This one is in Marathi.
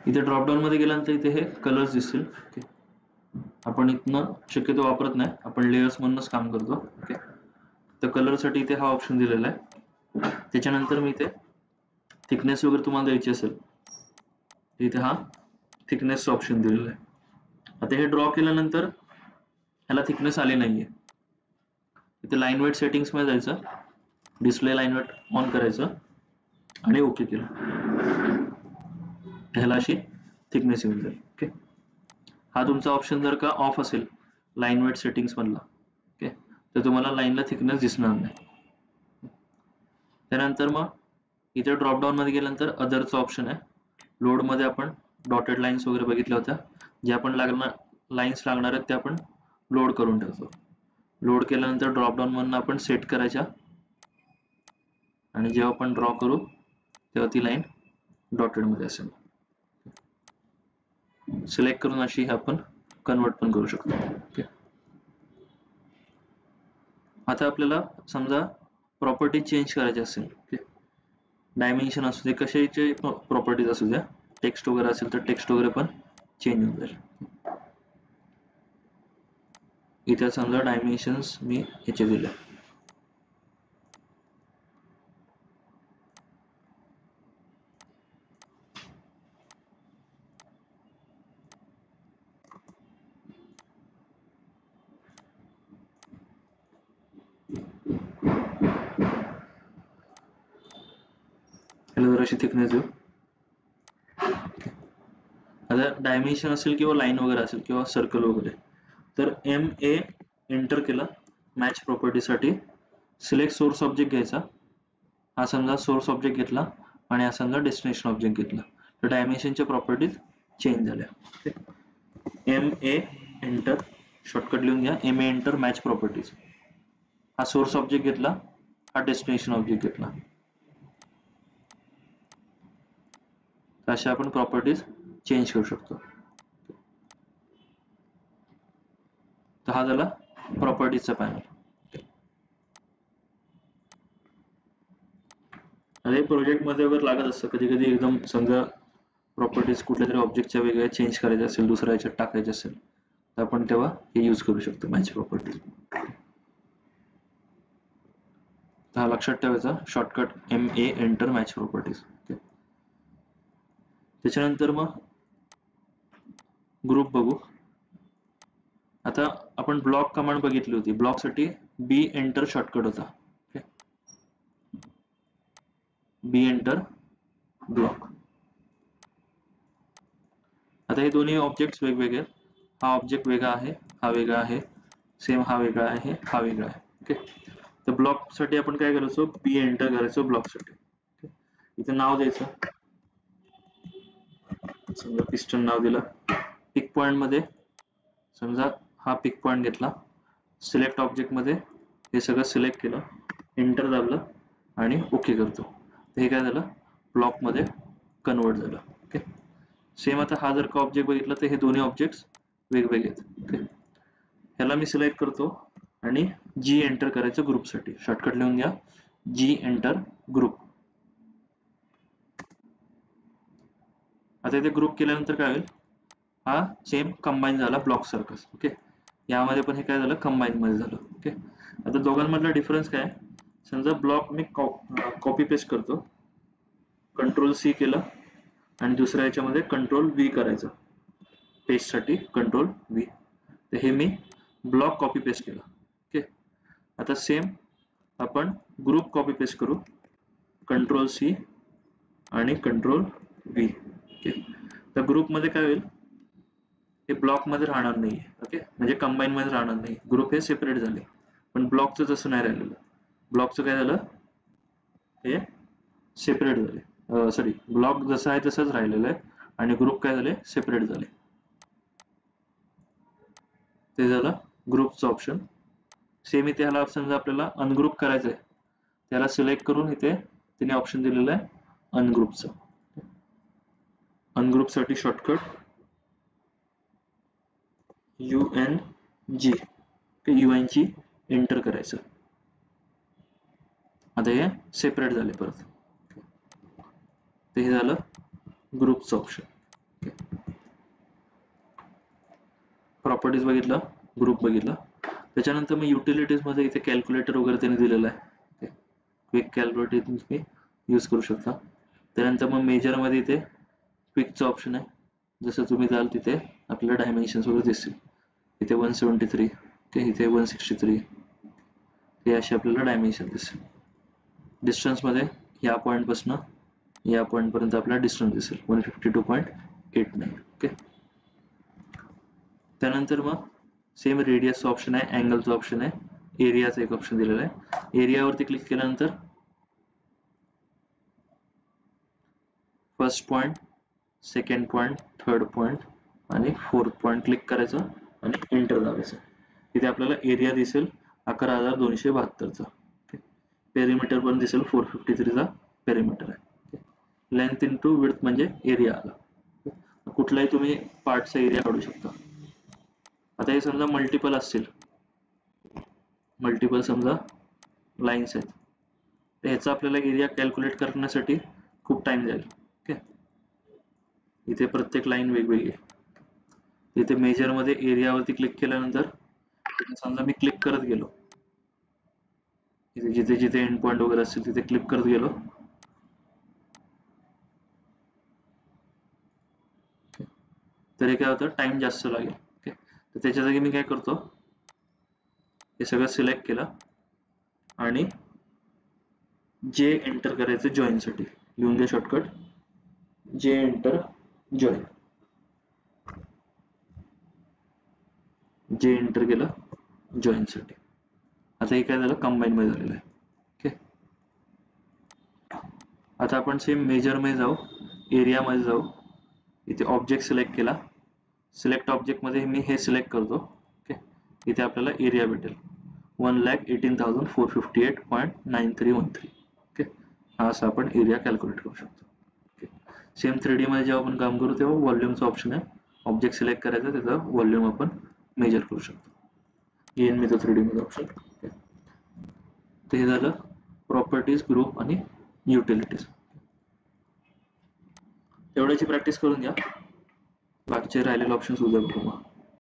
इथे ड्रॉपडाऊन मध्ये गेल्यानंतर इथे हे कलर्स दिसतील. ओके, आपण इथनं शक्यतो वापरत नाही, आपण लेयर्स म्हणूनच काम करतो. ओके, तर कलरसाठी इथे हा ऑप्शन दिलेला आहे. त्याच्यानंतर मी इथे थिकनेस वगैरे तुम्हाला द्यायची असेल इथे हा थिकनेस ऑप्शन दिलेला आहे. आता हे ड्रॉ केल्यानंतर ह्याला थिकनेस आली नाहीये. इथे लाईन वेट सेटिंग्स मध्ये जायचं, डिस्प्ले लाईन वेट ऑन करायचं आणि ओके केलं, ह्याला अशी थिकनेस येऊन जाईल. ओके, हा तुमचा ऑप्शन जर का ऑफ असेल लाईन वेट सेटिंग्स मधला, ओके, तर तुम्हाला लाईनला थिकनेस दिसणार नाही. त्यानंतर मग इथे ड्रॉपडाऊन मध्ये गेल्यानंतर अदरचा ऑप्शन आहे. लोड मध्ये आपण डॉटेड लाईन्स वगैरे बघितल्या होत्या, जे आपण लाईन्स लागणार आहेत ते आपण लोड करून ठेवतो. लोड केल्यानंतर ड्रॉपडाऊन मधून आपण सेट करायच्या आणि जेव्हा आपण ड्रॉ करू तेव्हा ती लाईन डॉटेड मध्ये असेल. सिलेक्ट करून अशी आपण कन्वर्ट पण करू शकतो. ओके, आता आपल्याला समजा प्रॉपर्टी चेंज करायची असेल, ओके, डायमेन्शन असू दे, कशाचे प्रॉपर्टीज असू द्या, टेक्स्ट वगैरे असेल तर टेक्स्ट वगैरे पण चेंज होऊन जाईल. इथे समजा डायमेन्शन्स मी ह्याचे दिले, जर अशी थिकनेस देऊ. आता डायमेन्शन असेल किंवा लाईन वगैरे असेल किंवा सर्कल वगैरे, तर MA एंटर केलं मॅच प्रॉपर्टीसाठी, सिलेक्ट सोर्स ऑब्जेक्ट घ्यायचा, हा समजा सोर्स ऑब्जेक्ट घेतला आणि हा समजा डेस्टिनेशन ऑब्जेक्ट घेतला, तर डायमेन्शनच्या प्रॉपर्टीज चेंज झाल्या. MA एंटर, शॉर्टकट लिहून घ्या, MA एंटर मॅच प्रॉपर्टीज, हा सोर्स ऑब्जेक्ट घेतला, हा डेस्टिनेशन ऑब्जेक्ट घेतला, अशा आपण प्रॉपर्टीज चेंज करू शकतो. तर हा झाला प्रॉपर्टीजचा पॅनल. अरे प्रोजेक्ट मध्ये वगैरे लागत असतं कधी कधी, एकदम समजा प्रॉपर्टीज कुठल्या तरी ऑब्जेक्टच्या वेगळ्या चेंज करायचे असेल, दुसऱ्या याच्यात टाकायचे असेल, तर आपण तेव्हा हे यूज करू शकतो मॅच प्रॉपर्टीज. हा लक्षात ठेवायचा shortcut MA enter match properties. त्याच्यानंतर मग ग्रुप बघू. आता आपण ब्लॉक कमांड बघितली होती, ब्लॉक साठी B एंटर शॉर्टकट होता. B enter block. आता हे दोन्ही ऑब्जेक्ट्स वेगवेगळे, हा ऑब्जेक्ट वेगळा आहे, हा वेगळा आहे, सेम हा वेगळा आहे, हा वेगळा आहे. ओके, तर ब्लॉक साठी आपण काय करायचो, B एंटर करायचो ब्लॉक साठी. इथे नाव द्यायचं, समजा पिस्टन नाव दिलं, पिक पॉइंट मध्ये समजा हा पिक पॉइंट घेतला, सिलेक्ट ऑब्जेक्ट मध्ये हे सगळं सिलेक्ट केलं, एंटर दाबलं आणि ओके करतो, तर हे काय झालं, ब्लॉक मध्ये कन्वर्ट झालं. ओके, सेम आता हा जर का ऑब्जेक्ट बघितला तर हे दोन्ही ऑब्जेक्ट्स वेगवेगळे आहेत. ओके, ह्याला मी सिलेक्ट करतो आणि G एंटर करायचं ग्रुपसाठी, शॉर्टकट लिहून घ्या, G एंटर ग्रुप. आता इथे ग्रुप केल्यानंतर काय होईल, हा सेम कंबाईन झाला ब्लॉक सारखंच. ओके, यामध्ये पण हे काय झालं, कंबाईन मध्ये झालं. ओके, आता दोघांमधला डिफरन्स काय, समजा ब्लॉक मी कॉपी पेस्ट करतो, Ctrl+C केलं आणि दुसऱ्या याच्यामध्ये Ctrl+V करायचं, पेस्ट साठी Ctrl+V, तर हे मी ब्लॉक कॉपी पेस्ट केलं. ओके, आता सेम आपण ग्रुप कॉपी पेस्ट करू, Ctrl+C आणि Ctrl+V. ओके, तर ग्रुप मध्ये काय होईल, हे ब्लॉक मध्ये राहणार नाही. ओके, म्हणजे कंबाईन मध्ये राहणार नाही, ग्रुप हे सेपरेट झाले, पण ब्लॉकचं तसं नाही राहिलेलं, ब्लॉकचं काय झालं, हे सेपरेट झाले, सॉरी ब्लॉक जसं आहे तसंच राहिलेलं आहे आणि ग्रुप काय झाले, सेपरेट झाले. ते झालं ग्रुपचं ऑप्शन. सेम इथे ह्याला समजा आपल्याला अनग्रुप करायचंय, त्याला सिलेक्ट करून इथे तिने ऑप्शन दिलेलं आहे अनग्रुपचं. अनग्रुप साठी शॉर्टकट UNG, UNG एंटर करायचं. आता हे सेपरेट झाले परत, ते हे झालं ग्रुपचं ऑप्शन. प्रॉपर्टीज बघितलं, ग्रुप बघितलं. त्याच्यानंतर मग युटिलिटीज मध्ये इथे कॅल्क्युलेटर वगैरे त्यांनी दिलेलं आहे. क्विक कॅल्क्युलेटर तुम्ही यूज करू शकता. त्यानंतर मग मेजर मध्ये इथे क्विकचं ऑप्शन आहे. जसं तुम्ही जाल तिथे आपल्याला डायमेन्शन्स वगैरे दिसतील. इथे 173, इथे 163, हे असे आपल्याला डायमेन्शन दिसेल. डिस्टन्स मध्ये या पॉइंट पासून या पॉइंट पर्यंत आपल्याला डिस्टन्स दिसेल 152.89. ओके. त्यानंतर मग सेम रेडियसचं ऑप्शन आहे, अँगलचं ऑप्शन आहे, एरियाचं एक ऑप्शन दिलेलं आहे. एरियावरती क्लिक केल्यानंतर first point, second point, third point आणि फोर्थ पॉइंट क्लिक करायचं आणि एंटर दाबायचं. इथे आपल्याला एरिया दिसेल 11,272चा. पेरिमीटर पण दिसेल 453चा पेरिमीटर आहे. लेंथ इंटू विड्थ म्हणजे एरिया आला. कुठलाही तुम्ही पार्टचा एरिया काढू शकता. आता हे समजा मल्टिपल असतील, मल्टिपल समजा लाईन्स आहेत, तर ह्याचा आपल्याला एरिया कॅल्क्युलेट करण्यासाठी खूप टाइम जाईल. ओके. इथे प्रत्येक लाईन वेगवेगळी आहे. इथे मेजर मध्ये एरियावरती क्लिक केल्यानंतर समजा मी क्लिक करत गेलो, इथे जिथे जिथे एंड पॉइंट वगैरे असतील तिथे क्लिक करत गेलो, तरी काय होतं, टाइम जास्त लागेल. ओके. तर त्याच्या जागी मी काय करतो, हे सगळं सिलेक्ट केलं आणि जे एंटर करायचं जॉईन साठी लिहून द्या शॉर्टकट, जे एंटर जॉईन. जे एंटर केलं जॉईन साठी. आता हे काय झालं, कंबाईन मध्ये झालेलं आहे. ओके. आता आपण सेम मेजर मध्ये जाऊ, एरिया मध्ये जाऊ. इथे ऑब्जेक्ट सिलेक्ट केला, सिलेक्ट ऑब्जेक्ट मध्ये मी हे सिलेक्ट करतो. ओके. इथे आपल्याला एरिया भेटेल 1,18,458.9313. ओके. हा असा आपण एरिया कॅल्क्युलेट करू शकतो. ओके. सेम 3D मध्ये जेव्हा आपण काम करू तेव्हा व्हॉल्यूमचा ऑप्शन आहे, ऑब्जेक्ट सिलेक्ट करायचा, त्याचा व्हॉल्यूम आपण मेजर करू शकतो. येईन मी तो 3D मध्ये ऑप्शन. ते हे झालं प्रॉपर्टीज, ग्रुप आणि युटिलिटीज. एवढ्याची प्रॅक्टिस करून घ्या, बाकीचे राहिलेले ऑप्शन्स उद्या बघू.